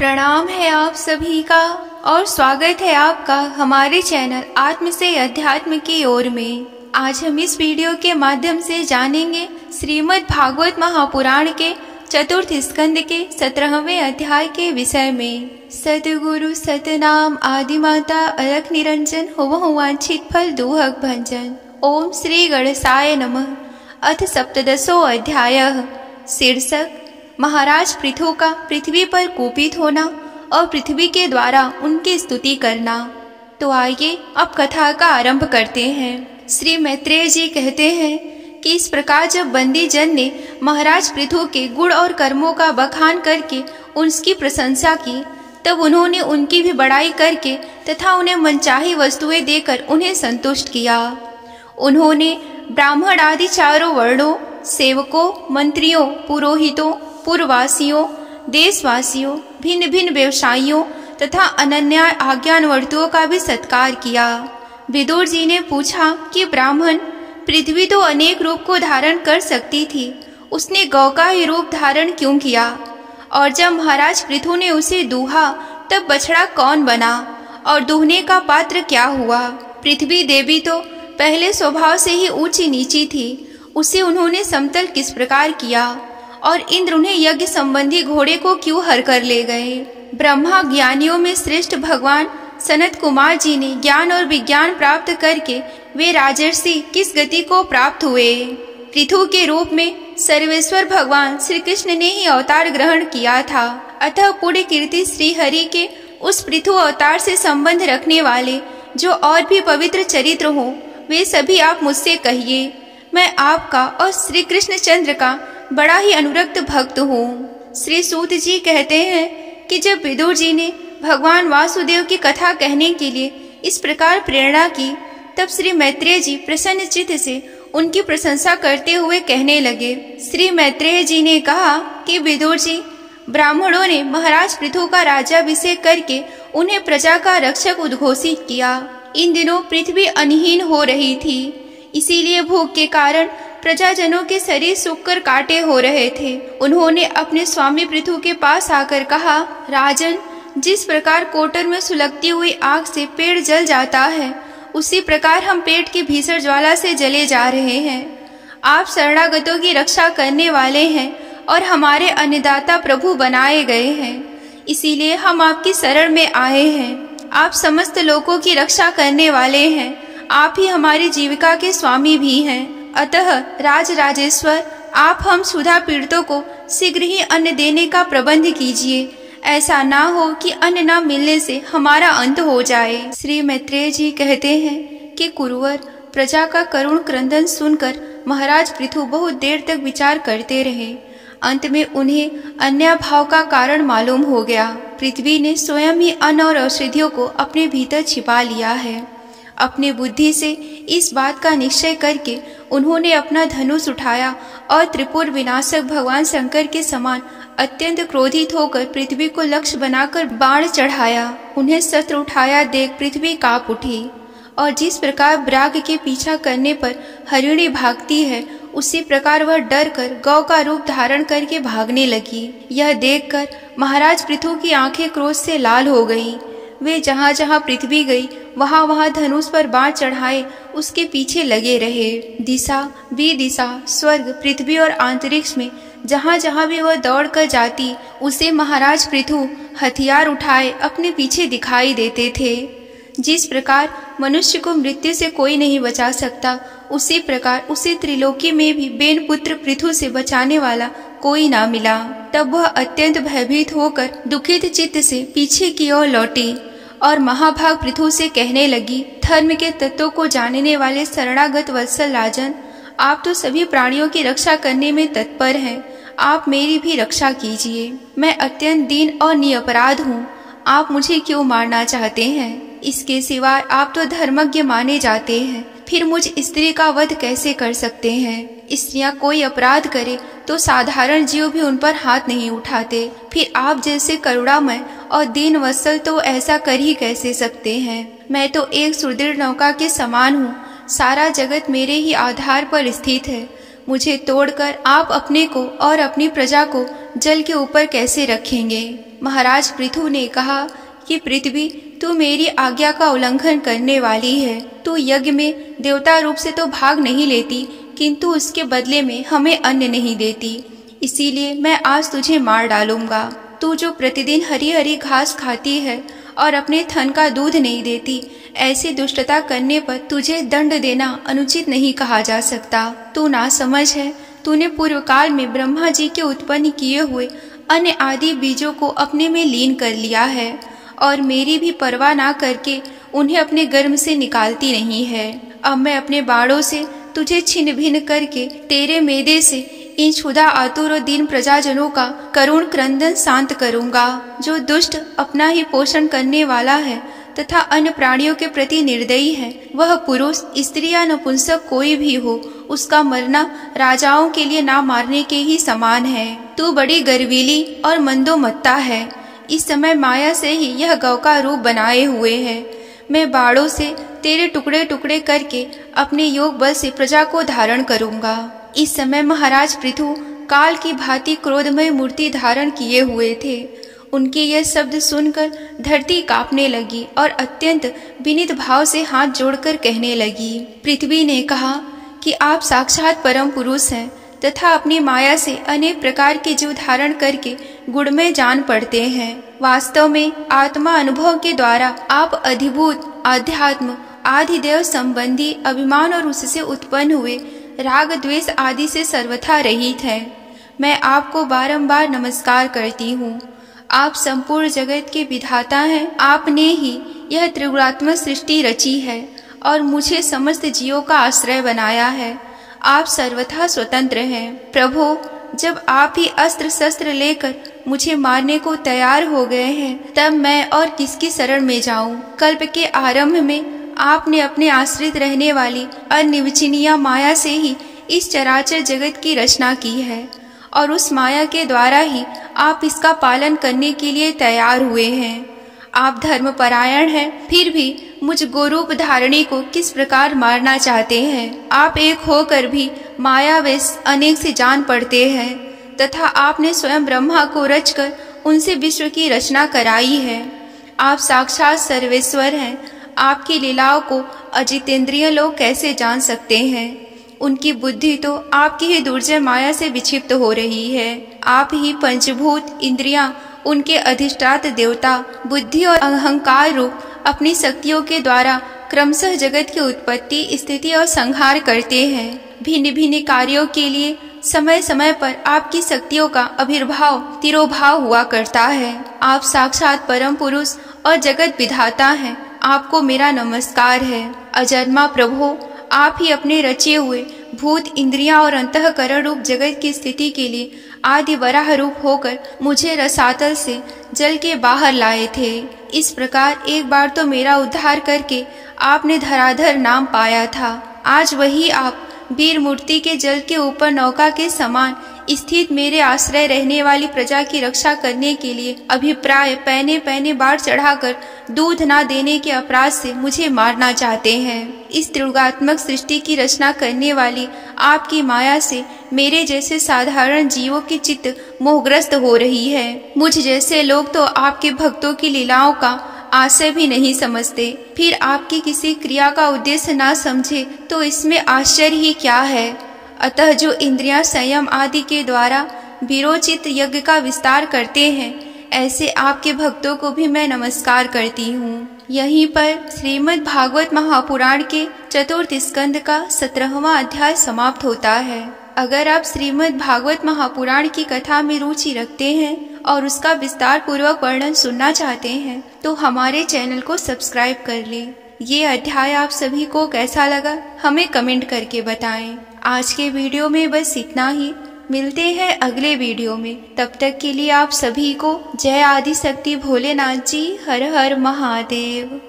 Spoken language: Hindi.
प्रणाम है आप सभी का और स्वागत है आपका हमारे चैनल आत्म से अध्यात्म की ओर में। आज हम इस वीडियो के माध्यम से जानेंगे श्रीमद् भागवत महापुराण के चतुर्थ स्कंद के 17वें अध्याय के विषय में। सतगुरु सतनाम आदिमाता अलख निरंजन हुवहु वांछित फल दुहक भंजन। ओम श्री गणेशाय नमः। अथ सप्तदशो अध्यायः। शीर्षक महाराज पृथु का पृथ्वी पर कुपित होना और पृथ्वी के द्वारा उनकी स्तुति करना। तो आइए अब कथा का आरंभ करते हैं। श्री मैत्रेय जी कहते हैं कि इस प्रकार जब बंदी जन ने महाराज पृथु के गुण और कर्मों का बखान करके उसकी प्रशंसा की, तब उन्होंने उनकी भी बड़ाई करके तथा उन्हें मनचाही वस्तुएं देकर उन्हें संतुष्ट किया। उन्होंने ब्राह्मण आदि चारों वर्णों, सेवकों, मंत्रियों, पुरोहितों, पूर्ववासियों, देशवासियों, भिन्न भिन्न व्यवसायियों तथा अनन्य आज्ञानुवर्तियों का भी सत्कार किया। विदुर जी ने पूछा कि ब्राह्मण, पृथ्वी तो अनेक रूप को धारण कर सकती थी, उसने गौ का ही रूप धारण क्यों किया? और जब महाराज पृथु ने उसे दूहा तब बछड़ा कौन बना और दूहने का पात्र क्या हुआ? पृथ्वी देवी तो पहले स्वभाव से ही ऊंची नीची थी, उसे उन्होंने समतल किस प्रकार किया? और इंद्र उन्हें यज्ञ संबंधी घोड़े को क्यों हर कर ले गए? ब्रह्मा ज्ञानियों में श्रेष्ठ भगवान सनत कुमार जी ने ज्ञान और विज्ञान प्राप्त करके वे राजर्षि किस गति को प्राप्त हुए? पृथु के रूप में सर्वेश्वर भगवान श्री कृष्ण ने ही अवतार ग्रहण किया था। अतः पुण्य कीर्ति श्री हरि के उस पृथु अवतार से संबंध रखने वाले जो और भी पवित्र चरित्र हो, वे सभी आप मुझसे कहिए। मैं आपका और श्री कृष्ण चंद्र का बड़ा ही अनुरक्त भक्त हूँ। श्री सूत जी कहते हैं कि जब विदुर जी ने भगवान वासुदेव की कथा कहने के लिए इस प्रकार प्रेरणा की, तब श्री मैत्रेय जी प्रसन्न चित्त से उनकी प्रशंसा करते हुए कहने लगे। श्री मैत्रेय जी ने कहा कि विदुर जी, ब्राह्मणों ने महाराज पृथु का राज्याभिषेक करके उन्हें प्रजा का रक्षक उद्घोषित किया। इन दिनों पृथ्वी अनहीन हो रही थी, इसीलिए भूख के कारण प्रजाजनों के शरीर सूखकर काटे हो रहे थे। उन्होंने अपने स्वामी पृथु के पास आकर कहा, राजन, जिस प्रकार कोटर में सुलगती हुई आग से पेड़ जल जाता है, उसी प्रकार हम पेट की भीषण ज्वाला से जले जा रहे हैं। आप शरणागतों की रक्षा करने वाले हैं और हमारे अन्नदाता प्रभु बनाए गए हैं, इसीलिए हम आपकी शरण में आए हैं। आप समस्त लोगों की रक्षा करने वाले हैं, आप ही हमारी जीविका के स्वामी भी हैं। अतः राज राजेश्वर, आप हम क्षुधा पीड़ितों को शीघ्र ही अन्न देने का प्रबंध कीजिए। ऐसा ना हो कि अन्न न मिलने से हमारा अंत हो जाए। श्री मैत्रेय जी कहते हैं कि कुरुवर, प्रजा का करुण क्रंदन सुनकर महाराज पृथु बहुत देर तक विचार करते रहे। अंत में उन्हें अन्य भाव का कारण मालूम हो गया। पृथ्वी ने स्वयं ही अन्न और औषधियों को अपने भीतर छिपा लिया है। अपनी बुद्धि से इस बात का निश्चय करके उन्होंने अपना धनुष उठाया और त्रिपुर विनाशक भगवान शंकर के समान अत्यंत क्रोधित होकर पृथ्वी को लक्ष्य बनाकर बाण चढ़ाया। उन्हें शस्त्र उठाया देख पृथ्वी कांप उठी और जिस प्रकार ब्राग के पीछा करने पर हरिणी भागती है, उसी प्रकार वह डर कर गौ का रूप धारण करके भागने लगी। यह देखकर महाराज पृथु की आंखें क्रोध से लाल हो गई। वे जहाँ जहाँ पृथ्वी गई वहाँ वहाँ धनुष पर बाण चढ़ाए उसके पीछे लगे रहे। दिशा विदिशा, स्वर्ग, पृथ्वी और अंतरिक्ष में जहाँ जहाँ भी वह दौड़ कर जाती, उसे महाराज पृथु हथियार उठाए अपने पीछे दिखाई देते थे। जिस प्रकार मनुष्य को मृत्यु से कोई नहीं बचा सकता, उसी प्रकार उसे त्रिलोकी में भी बेन पुत्र पृथु से बचाने वाला कोई ना मिला। तब वह अत्यंत भयभीत होकर दुखित चित्त से पीछे की ओर लौटी और महाभाग पृथु से कहने लगी, धर्म के तत्वों को जानने वाले शरणागत वत्सल राजन, आप तो सभी प्राणियों की रक्षा करने में तत्पर हैं, आप मेरी भी रक्षा कीजिए। मैं अत्यंत दीन और निरपराध हूँ, आप मुझे क्यों मारना चाहते हैं? इसके सिवाय आप तो धर्मज्ञ माने जाते हैं, फिर मुझ स्त्री का वध कैसे कर सकते हैं? स्त्रियां कोई अपराध करे तो साधारण जीव भी उन पर हाथ नहीं उठाते, फिर आप जैसे करुणामय और दीन वत्सल तो ऐसा कर ही कैसे सकते हैं? मैं तो एक सुदृढ़ नौका के समान हूँ, सारा जगत मेरे ही आधार पर स्थित है। मुझे तोड़कर आप अपने को और अपनी प्रजा को जल के ऊपर कैसे रखेंगे? महाराज पृथु ने कहा कि पृथ्वी, तू मेरी आज्ञा का उल्लंघन करने वाली है। तू यज्ञ में देवता रूप से तो भाग नहीं लेती, किंतु उसके बदले में हमें अन्न नहीं देती, इसीलिए मैं आज तुझे मार डालूंगा। तू जो प्रतिदिन हरी हरी घास खाती है और अपने थन का दूध नहीं देती, ऐसी दुष्टता करने पर तुझे दंड देना अनुचित नहीं कहा जा सकता। तू नासमझ है। तूने पूर्व काल में ब्रह्मा जी के उत्पन्न किए हुए अन्य आदि बीजों को अपने में लीन कर लिया है और मेरी भी परवाह ना करके उन्हें अपने गर्भ से निकालती नहीं है। अब मैं अपने बाणों से तुझे छिन्न भिन्न करके तेरे मेदे से इन क्षुधा आतुर और दीन प्रजाजनों का करुण क्रंदन शांत करूंगा। जो दुष्ट अपना ही पोषण करने वाला है तथा अन्य प्राणियों के प्रति निर्दयी है, वह पुरुष, स्त्री या नपुंसक कोई भी हो, उसका मरना राजाओं के लिए ना मारने के ही समान है। तू बड़ी गर्वीली और मंदोमत्ता है। इस समय माया से ही यह गौ का रूप बनाए हुए है। मैं बाणों से तेरे टुकड़े टुकड़े करके अपने योग बल से प्रजा को धारण करूंगा। इस समय महाराज पृथु काल की भांति क्रोधमय मूर्ति धारण किए हुए थे। उनके यह शब्द सुनकर धरती कांपने लगी और अत्यंत विनीत भाव से हाथ जोड़कर कहने लगी। पृथ्वी ने कहा कि आप साक्षात परम पुरुष हैं तथा अपनी माया से अनेक प्रकार के जीव धारण करके गुणमय जान पड़ते हैं। वास्तव में आत्मा अनुभव के द्वारा आप अधिभूत, आध्यात्म, आदिदेव संबंधी अभिमान और उससे उत्पन्न हुए राग द्वेष आदि से सर्वथा रहित है। मैं आपको बारंबार नमस्कार करती हूँ। आप संपूर्ण जगत के विधाता हैं। आपने ही यह त्रिगुणात्मक सृष्टि रची है और मुझे समस्त जीवों का आश्रय बनाया है। आप सर्वथा स्वतंत्र हैं। प्रभु, जब आप ही अस्त्र शस्त्र लेकर मुझे मारने को तैयार हो गए हैं, तब मैं और किसकी शरण में जाऊं? कल्प के आरंभ में आपने अपने आश्रित रहने वाली अनिर्वचनीय माया से ही इस चराचर जगत की रचना की है और उस माया के द्वारा ही आप इसका पालन करने के लिए तैयार हुए हैं। आप धर्मपरायण हैं, फिर भी मुझ गोरूप धारणी को किस प्रकार मारना चाहते हैं? आप एक होकर भी मायावेश अनेक से जान पड़ते हैं तथा आपने स्वयं ब्रह्मा को रचकर उनसे विश्व की रचना कराई है। आप साक्षात सर्वेश्वर हैं। आपकी लीलाओं को अजितेंद्रिय लोग कैसे जान सकते हैं? उनकी बुद्धि तो आपकी ही दुर्जय माया से विक्षिप्त हो रही है। आप ही पंचभूत इंद्रियां, उनके अधिष्ठात देवता, बुद्धि और अहंकार रूप अपनी शक्तियों के द्वारा क्रमशः जगत की उत्पत्ति, स्थिति और संहार करते हैं। भिन्न भिन्न कार्यों के लिए समय समय पर आपकी शक्तियों का आविर्भाव, तिरोभाव हुआ करता है। आप साक्षात परम पुरुष और जगत विधाता हैं। आपको मेरा नमस्कार है। अजन्मा प्रभु, आप ही अपने रचे हुए भूत, इंद्रियां और अंतःकरण रूप जगत की स्थिति के लिए आदि वराह रूप होकर मुझे रसातल से जल के बाहर लाए थे। इस प्रकार एक बार तो मेरा उद्धार करके आपने धराधर नाम पाया था। आज वही आप वीर मूर्ति के जल के ऊपर नौका के समान स्थित मेरे आश्रय रहने वाली प्रजा की रक्षा करने के लिए अभिप्राय पैने पैने बाढ़ चढ़ाकर दूध ना देने के अपराध से मुझे मारना चाहते हैं। इस त्रिगुणात्मक सृष्टि की रचना करने वाली आपकी माया से मेरे जैसे साधारण जीवों की चित्त मोहग्रस्त हो रही है। मुझ जैसे लोग तो आपके भक्तों की लीलाओं का आशय भी नहीं समझते। फिर आपकी किसी क्रिया का उद्देश्य ना समझे तो इसमें आश्चर्य ही क्या है? अतः जो इंद्रियां संयम आदि के द्वारा वीरोचित यज्ञ का विस्तार करते हैं, ऐसे आपके भक्तों को भी मैं नमस्कार करती हूँ। यहीं पर श्रीमद् भागवत महापुराण के चतुर्थ स्कंद का 17वां अध्याय समाप्त होता है। अगर आप श्रीमद् भागवत महापुराण की कथा में रुचि रखते हैं और उसका विस्तार पूर्वक वर्णन सुनना चाहते हैं, तो हमारे चैनल को सब्सक्राइब कर लें। ये अध्याय आप सभी को कैसा लगा हमें कमेंट करके बताएं। आज के वीडियो में बस इतना ही। मिलते हैं अगले वीडियो में। तब तक के लिए आप सभी को जय आदि शक्ति भोलेनाथ जी। हर हर महादेव।